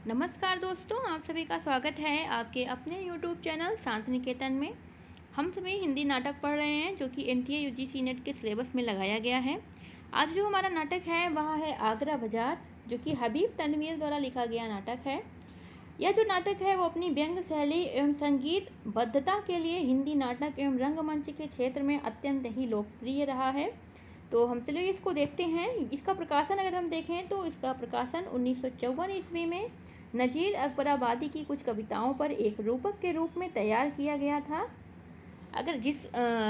नमस्कार दोस्तों, आप सभी का स्वागत है आपके अपने YouTube चैनल शांत निकेतन में। हम सभी हिंदी नाटक पढ़ रहे हैं जो कि NTA UGC नेट के सिलेबस में लगाया गया है। आज जो हमारा नाटक है वह है आगरा बाजार, जो कि हबीब तनवीर द्वारा लिखा गया नाटक है। यह जो नाटक है वो अपनी व्यंग्य शैली एवं संगीत बद्धता के लिए हिंदी नाटक एवं रंगमंच के क्षेत्र में अत्यंत ही लोकप्रिय रहा है। तो हम चलिए इसको देखते हैं। इसका प्रकाशन अगर हम देखें तो इसका प्रकाशन 1954 ईस्वी में नज़ीर अकबराबादी की कुछ कविताओं पर एक रूपक के रूप में तैयार किया गया था। अगर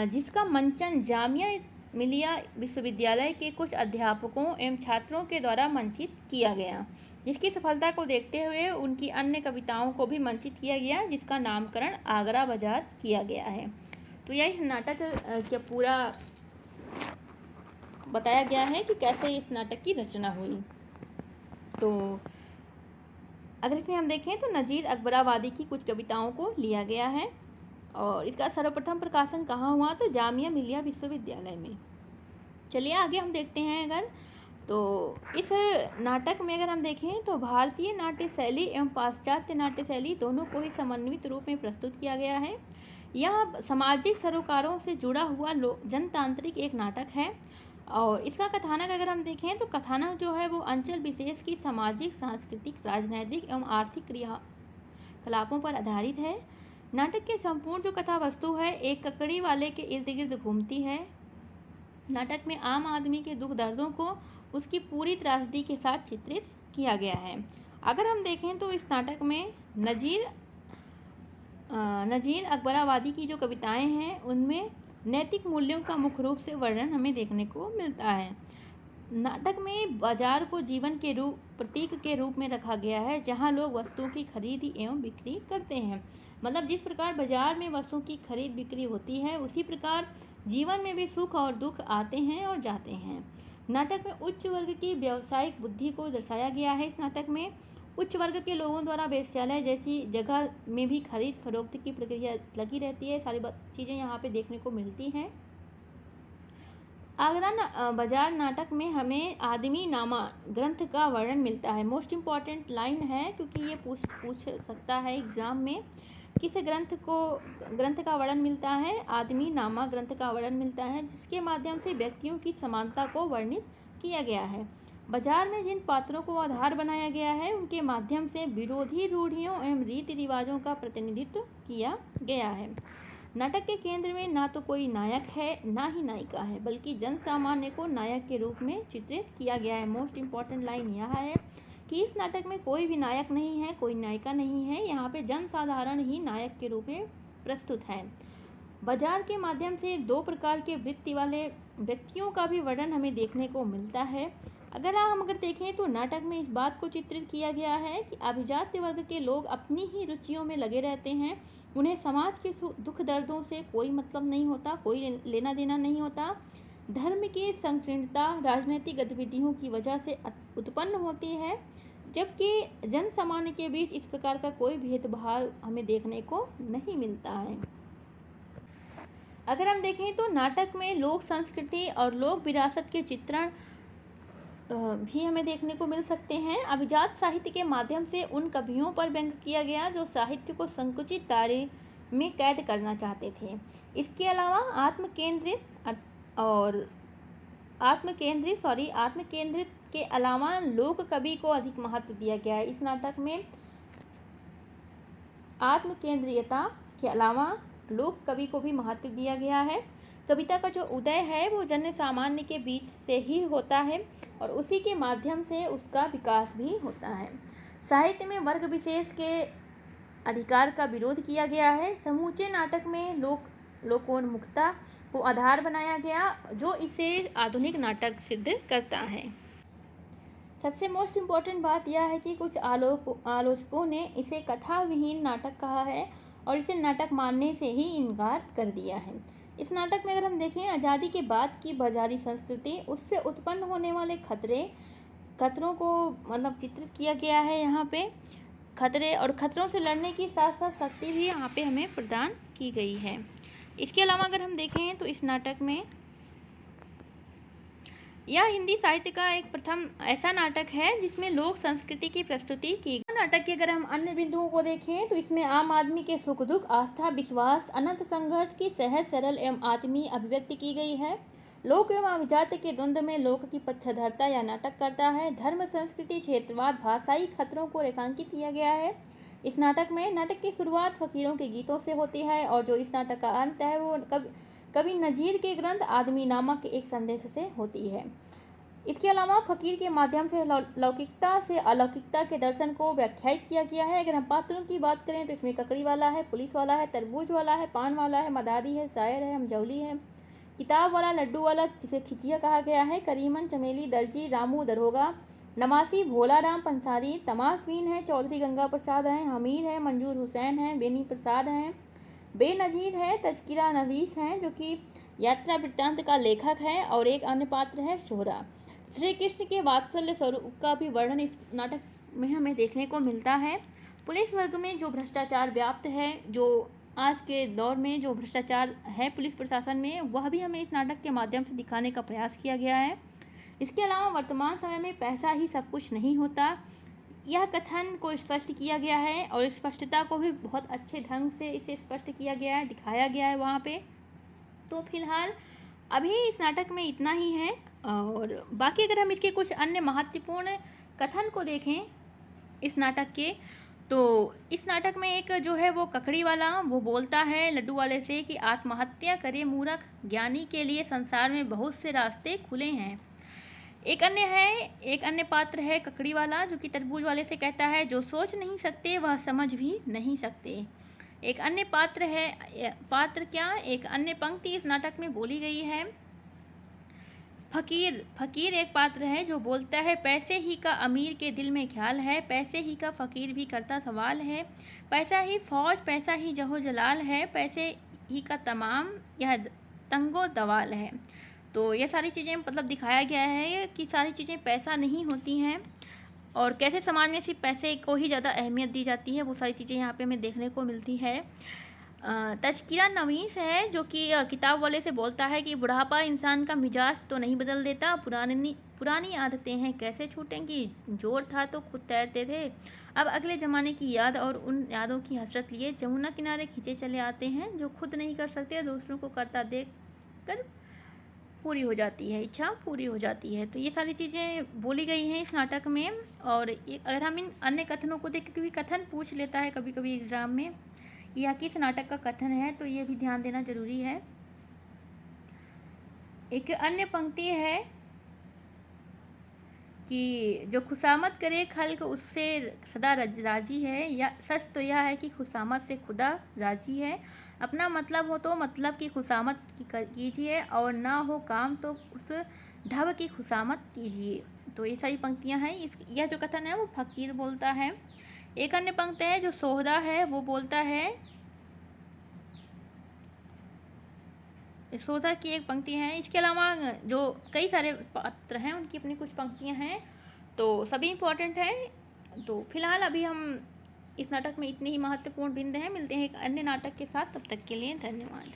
जिसका मंचन जामिया मिलिया विश्वविद्यालय के कुछ अध्यापकों एवं छात्रों के द्वारा मंचित किया गया, जिसकी सफलता को देखते हुए उनकी अन्य कविताओं को भी मंचित किया गया, जिसका नामकरण आगरा बाजार किया गया है। तो यह नाटक का पूरा बताया गया है कि कैसे इस नाटक की रचना हुई। तो अगर इसमें हम देखें तो नज़ीर अकबराबादी की कुछ कविताओं को लिया गया है और इसका सर्वप्रथम प्रकाशन कहाँ हुआ, तो जामिया मिलिया विश्वविद्यालय में। चलिए आगे हम देखते हैं। अगर तो इस नाटक में अगर हम देखें तो भारतीय नाट्य शैली एवं पाश्चात्य नाट्य शैली दोनों को ही समन्वित रूप में प्रस्तुत किया गया है। यह सामाजिक सरोकारों से जुड़ा हुआ जनतांत्रिक एक नाटक है और इसका कथानक अगर हम देखें तो कथानक जो है वो अंचल विशेष की सामाजिक, सांस्कृतिक, राजनैतिक एवं आर्थिक क्रियाकलापों पर आधारित है। नाटक के संपूर्ण जो कथा वस्तु है एक ककड़ी वाले के इर्द गिर्द घूमती है। नाटक में आम आदमी के दुख दर्दों को उसकी पूरी त्रासदी के साथ चित्रित किया गया है। अगर हम देखें तो इस नाटक में नज़ीर अकबराबादी की जो कविताएं हैं उनमें नैतिक मूल्यों का मुख्य रूप से वर्णन हमें देखने को मिलता है। नाटक में बाजार को जीवन के प्रतीक के रूप में रखा गया है, जहां लोग वस्तुओं की खरीदी एवं बिक्री करते हैं। मतलब जिस प्रकार बाजार में वस्तुओं की खरीद बिक्री होती है, उसी प्रकार जीवन में भी सुख और दुख आते हैं और जाते हैं। नाटक में उच्च वर्ग की व्यावसायिक बुद्धि को दर्शाया गया है। इस नाटक में उच्च वर्ग के लोगों द्वारा वेश्यालय जैसी जगह में भी खरीद फरोख्त की प्रक्रिया लगी रहती है। सारी चीज़ें यहाँ पे देखने को मिलती हैं। आगरा बाजार नाटक में हमें आदमी नामा ग्रंथ का वर्णन मिलता है। मोस्ट इम्पॉर्टेंट लाइन है, क्योंकि ये पूछ सकता है एग्जाम में। किस ग्रंथ का वर्णन मिलता है? आदमी नामा ग्रंथ का वर्णन मिलता है, जिसके माध्यम से व्यक्तियों की समानता को वर्णित किया गया है। बाजार में जिन पात्रों को आधार बनाया गया है उनके माध्यम से विरोधी रूढ़ियों एवं रीति रिवाजों का प्रतिनिधित्व किया गया है। नाटक के केंद्र में ना तो कोई नायक है ना ही नायिका है, बल्कि जन सामान्य को नायक के रूप में चित्रित किया गया है। मोस्ट इम्पॉर्टेंट लाइन यह है कि इस नाटक में कोई भी नायक नहीं है, कोई नायिका नहीं है। यहाँ पे जन साधारण ही नायक के रूप में प्रस्तुत है। बाजार के माध्यम से दो प्रकार के वृत्ति वाले व्यक्तियों का भी वर्णन हमें देखने को मिलता है। अगर देखें तो नाटक में इस बात को चित्रित किया गया है कि अभिजात्य वर्ग के लोग अपनी ही रुचियों में लगे रहते हैं। उन्हें समाज के दुख दर्दों से कोई मतलब नहीं होता, कोई लेना देना नहीं होता। धर्म की संकीर्णता राजनीतिक गतिविधियों की वजह से उत्पन्न होती है, जबकि जन सामान्य के बीच इस प्रकार का कोई भेदभाव हमें देखने को नहीं मिलता है। अगर हम देखें तो नाटक में लोक संस्कृति और लोक विरासत के चित्रण भी हमें देखने को मिल सकते हैं। अभिजात साहित्य के माध्यम से उन कवियों पर व्यंग किया गया जो साहित्य को संकुचित दायरे में कैद करना चाहते थे। इसके अलावा आत्मकेंद्रित के अलावा लोक कवि को अधिक महत्व दिया गया है। इस नाटक में आत्मकेंद्रियता के अलावा लोक कवि को भी महत्व दिया गया है। कविता का जो उदय है वो जन सामान्य के बीच से ही होता है और उसी के माध्यम से उसका विकास भी होता है। साहित्य में वर्ग विशेष के अधिकार का विरोध किया गया है। समूचे नाटक में लोकोन्मुखता को आधार बनाया गया, जो इसे आधुनिक नाटक सिद्ध करता है। सबसे मोस्ट इम्पॉर्टेंट बात यह है कि कुछ आलोचकों ने इसे कथा विहीन नाटक कहा है और इसे नाटक मानने से ही इनकार कर दिया है। इस नाटक में अगर हम देखें, आज़ादी के बाद की बाजारी संस्कृति, उससे उत्पन्न होने वाले खतरों को मतलब चित्रित किया गया है। यहाँ पे खतरों से लड़ने की साथ साथ शक्ति भी यहाँ पे हमें प्रदान की गई है। इसके अलावा अगर हम देखें तो इस नाटक में यह हिंदी साहित्य का एक प्रथम ऐसा नाटक है जिसमें लोक संस्कृति की प्रस्तुति की गई। नाटक के अगर हम अन्य बिंदुओं को देखें तो इसमें आम आदमी के सुख दुख, आस्था, विश्वास, अनंत संघर्ष की सहज, सरल एवं आत्मीय अभिव्यक्ति की गई है। लोक एवं अभिजात्य के द्वंद्व में लोक की पक्षधरता यह नाटक करता है। धर्म, संस्कृति, क्षेत्रवाद, भाषाई खतरों को रेखांकित किया गया है। इस नाटक में नाटक की शुरुआत फकीरों के गीतों से होती है और जो इस नाटक का अंत है वो कवि नज़ीर के ग्रंथ आदमी नामा के एक संदेश से होती है। इसके अलावा फकीर के माध्यम से लौकिकता से अलौकिकता के दर्शन को व्याख्यायित किया गया है। अगर हम पात्रों की बात करें तो इसमें ककड़ी वाला है, पुलिस वाला है, तरबूज वाला है, पान वाला है, मदारी है, शायर है, हमजौली है, किताब वाला, लड्डू वाला जिसे खिचिया कहा गया है, करीमन, चमेली, दर्जी, रामू, दरोगा, नमासी, भोला राम पंसारी, तमाशबीन है, चौधरी गंगा प्रसाद हैं, हमीर है, मंजूर हुसैन है, बेनी प्रसाद हैं, बेनजीर है, तज़किरा नवीस हैं जो कि यात्रा वृत्तांत का लेखक है और एक अन्य पात्र है सोहरा। श्री कृष्ण के वात्सल्य स्वरूप का भी वर्णन इस नाटक में हमें देखने को मिलता है। पुलिस वर्ग में जो भ्रष्टाचार व्याप्त है, जो आज के दौर में जो भ्रष्टाचार है पुलिस प्रशासन में, वह भी हमें इस नाटक के माध्यम से दिखाने का प्रयास किया गया है। इसके अलावा वर्तमान समय में पैसा ही सब कुछ नहीं होता, यह कथन को स्पष्ट किया गया है और स्पष्टता को भी बहुत अच्छे ढंग से इसे स्पष्ट किया गया है, दिखाया गया है वहाँ पे। तो फिलहाल अभी इस नाटक में इतना ही है और बाकी अगर हम इसके कुछ अन्य महत्वपूर्ण कथन को देखें इस नाटक के, तो इस नाटक में एक जो है वो ककड़ी वाला वो बोलता है लड्डू वाले से कि आत्महत्या करे मूर्ख, ज्ञानी के लिए संसार में बहुत से रास्ते खुले हैं। एक अन्य पात्र है ककड़ी वाला जो कि तरबूज वाले से कहता है जो सोच नहीं सकते वह समझ भी नहीं सकते। एक अन्य पंक्ति इस नाटक में बोली गई है। फकीर एक पात्र है जो बोलता है पैसे ही का अमीर के दिल में ख्याल है, पैसे ही का फकीर भी करता सवाल है, पैसा ही फौज, पैसा ही जहो जलाल है, पैसे ही का तमाम यह तंगो दवाल है। तो ये सारी चीज़ें मतलब दिखाया गया है कि सारी चीज़ें पैसा नहीं होती हैं और कैसे समाज में सिर्फ पैसे को ही ज़्यादा अहमियत दी जाती है, वो सारी चीज़ें यहाँ पे हमें देखने को मिलती है। तज़किरा नवीस है जो कि किताब वाले से बोलता है कि बुढ़ापा इंसान का मिजाज तो नहीं बदल देता, पुरानी आदतें हैं कैसे छूटेंगी, जोर था तो खुद तैरते थे, अब अगले ज़माने की याद और उन यादों की हसरत लिए जमुना किनारे खींचे चले आते हैं, जो खुद नहीं कर सकते दूसरों को करता देख कर पूरी हो जाती है, इच्छा पूरी हो जाती है। तो ये सारी चीज़ें बोली गई हैं इस नाटक में। और अगर हम इन अन्य कथनों को देखें, क्योंकि कथन पूछ लेता है कभी कभी एग्ज़ाम में कि यह किस नाटक का कथन है, तो ये भी ध्यान देना जरूरी है। एक अन्य पंक्ति है कि जो खुशामद करे खल्क उससे सदा राजी है, या सच तो यह है कि खुशामद से खुदा राजी है, अपना मतलब हो तो मतलब की खुशामद कीजिए और ना हो काम तो उस ढब की खुशामद कीजिए। तो ये सारी पंक्तियां हैं। यह जो कथन है वो फकीर बोलता है। एक अन्य पंक्ति है जो सोहदा है वो बोलता है, सोहदा की एक पंक्ति है। इसके अलावा जो कई सारे पात्र हैं उनकी अपनी कुछ पंक्तियां हैं, तो सभी इम्पोर्टेंट हैं। तो फिलहाल अभी हम इस नाटक में इतने ही महत्वपूर्ण बिंदु हैं। मिलते हैं एक अन्य नाटक के साथ, तब तक के लिए धन्यवाद।